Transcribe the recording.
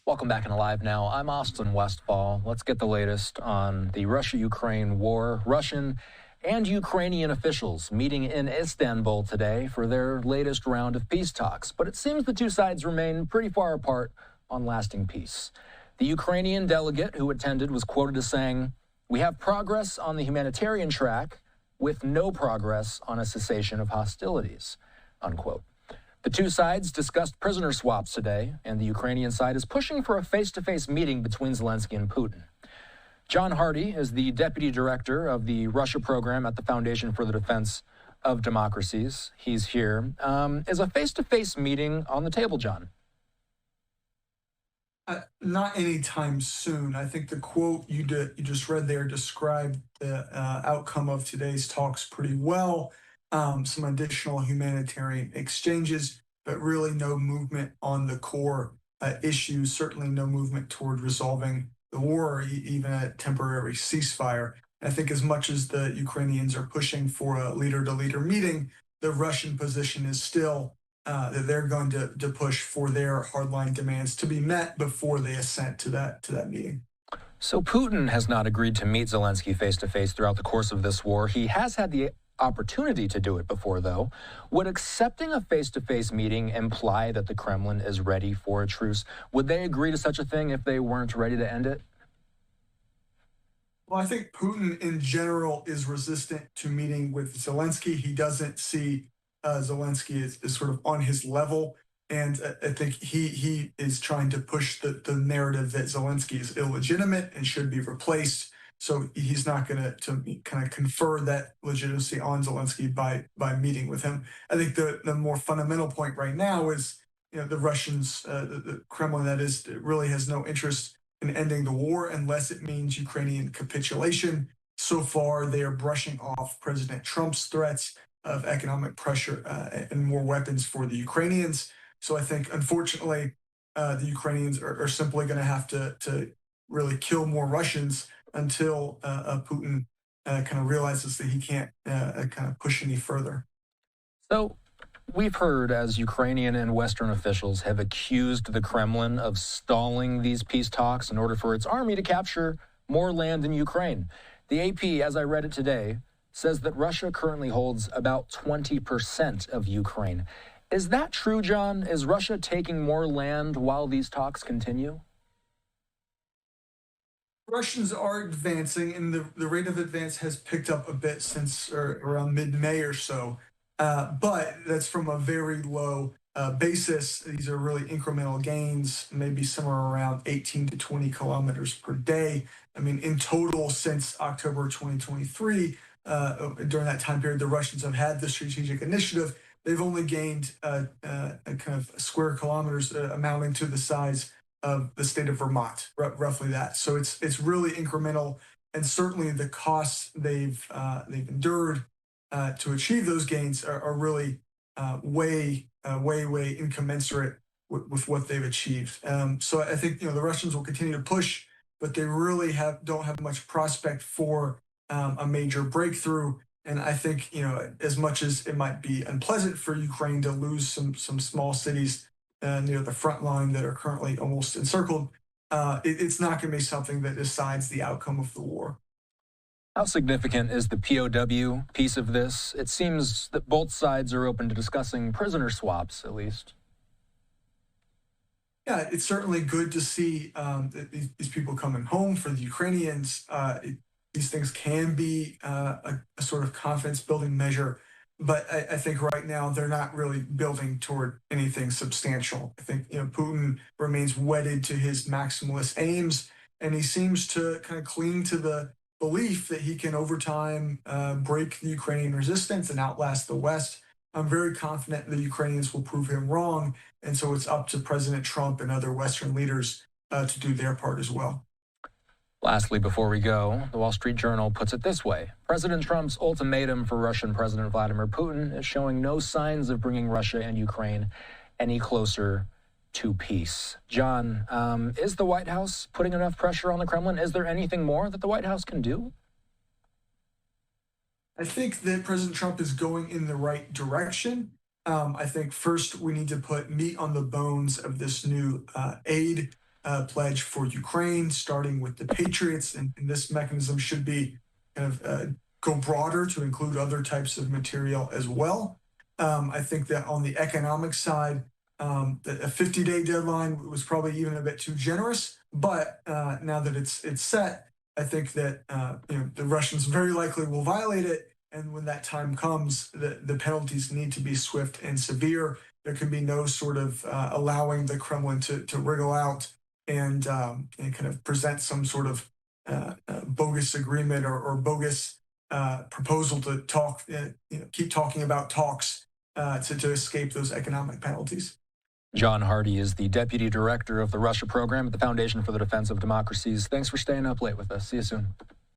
Welcome back into Live Now. I'm Austin Westfall. Let's get the latest on the Russia-Ukraine war. Russian and Ukrainian officials meeting in Istanbul today for their latest round of peace talks. But it seems the two sides remain pretty far apart on lasting peace. The Ukrainian delegate who attended was quoted as saying, "We have progress on the humanitarian track with no progress on a cessation of hostilities," unquote. The two sides discussed prisoner swaps today, and the Ukrainian side is pushing for a face-to-face meeting between Zelenskyy and Putin. John Hardie is the deputy director of the Russia program at the Foundation for the Defense of Democracies. He's here. Is a face-to-face meeting on the table, John? Not anytime soon. I think the quote you just read there described the outcome of today's talks pretty well. Some additional humanitarian exchanges, but really no movement on the core issues, certainly no movement toward resolving the war or even a temporary ceasefire. I think as much as the Ukrainians are pushing for a leader-to-leader meeting, the Russian position is still that they're going to push for their hardline demands to be met before they assent to that meeting. So Putin has not agreed to meet Zelenskyy face-to-face throughout the course of this war. He has had the opportunity to do it before, though. Would accepting a face-to-face meeting imply that the Kremlin is ready for a truce? Would they agree to such a thing if they weren't ready to end it? Well, I think Putin in general is resistant to meeting with Zelenskyy. He doesn't see Zelenskyy as sort of on his level. And I think he is trying to push the narrative that Zelenskyy is illegitimate and should be replaced. So he's not going to kind of confer that legitimacy on Zelenskyy by meeting with him. I think the more fundamental point right now is, the Russians, the Kremlin, that is, really has no interest in ending the war unless it means Ukrainian capitulation. So far, they are brushing off President Trump's threats of economic pressure and more weapons for the Ukrainians. So I think, unfortunately, the Ukrainians are simply going to have to really kill more Russians until Putin kind of realizes that he can't kind of push any further. So we've heard as Ukrainian and Western officials have accused the Kremlin of stalling these peace talks in order for its army to capture more land in Ukraine. The AP, as I read it today, says that Russia currently holds about 20% of Ukraine. Is that true, John? Is Russia taking more land while these talks continue? Russians are advancing, and the rate of advance has picked up a bit since around mid-May or so. But that's from a very low basis. These are really incremental gains, maybe somewhere around 18 to 20 kilometers per day. I mean, in total, since October 2023, during that time period, the Russians have had the strategic initiative. They've only gained a kind of square kilometers amounting to the size of the state of Vermont, roughly that. So it's really incremental, and certainly the costs they've endured to achieve those gains are really way incommensurate with what they've achieved. So I think the Russians will continue to push, but they really don't have much prospect for a major breakthrough. And I think as much as it might be unpleasant for Ukraine to lose some small cities near the front line that are currently almost encircled, it's not going to be something that decides the outcome of the war. How significant is the POW piece of this? It seems that both sides are open to discussing prisoner swaps, at least. Yeah, it's certainly good to see these people coming home. For the Ukrainians, these things can be a sort of confidence-building measure. But I think right now they're not really building toward anything substantial. I think Putin remains wedded to his maximalist aims, and he seems to kind of cling to the belief that he can, over time, break the Ukrainian resistance and outlast the West. I'm very confident the Ukrainians will prove him wrong, and so it's up to President Trump and other Western leaders to do their part as well. Lastly, before we go, the Wall Street Journal puts it this way. President Trump's ultimatum for Russian President Vladimir Putin is showing no signs of bringing Russia and Ukraine any closer to peace. John, is the White House putting enough pressure on the Kremlin? Is there anything more that the White House can do? I think that President Trump is going in the right direction. I think first we need to put meat on the bones of this new aid pledge for Ukraine, starting with the Patriots, and this mechanism should be kind of go broader to include other types of material as well. I think that on the economic side, a 50-day deadline was probably even a bit too generous. But now that it's set, I think that the Russians very likely will violate it. And when that time comes, the penalties need to be swift and severe. There can be no sort of allowing the Kremlin to wriggle out and kind of present some sort of bogus agreement or bogus proposal to talk, keep talking about talks to escape those economic penalties. John Hardie is the Deputy Director of the Russia Program at the Foundation for the Defense of Democracies. Thanks for staying up late with us. See you soon.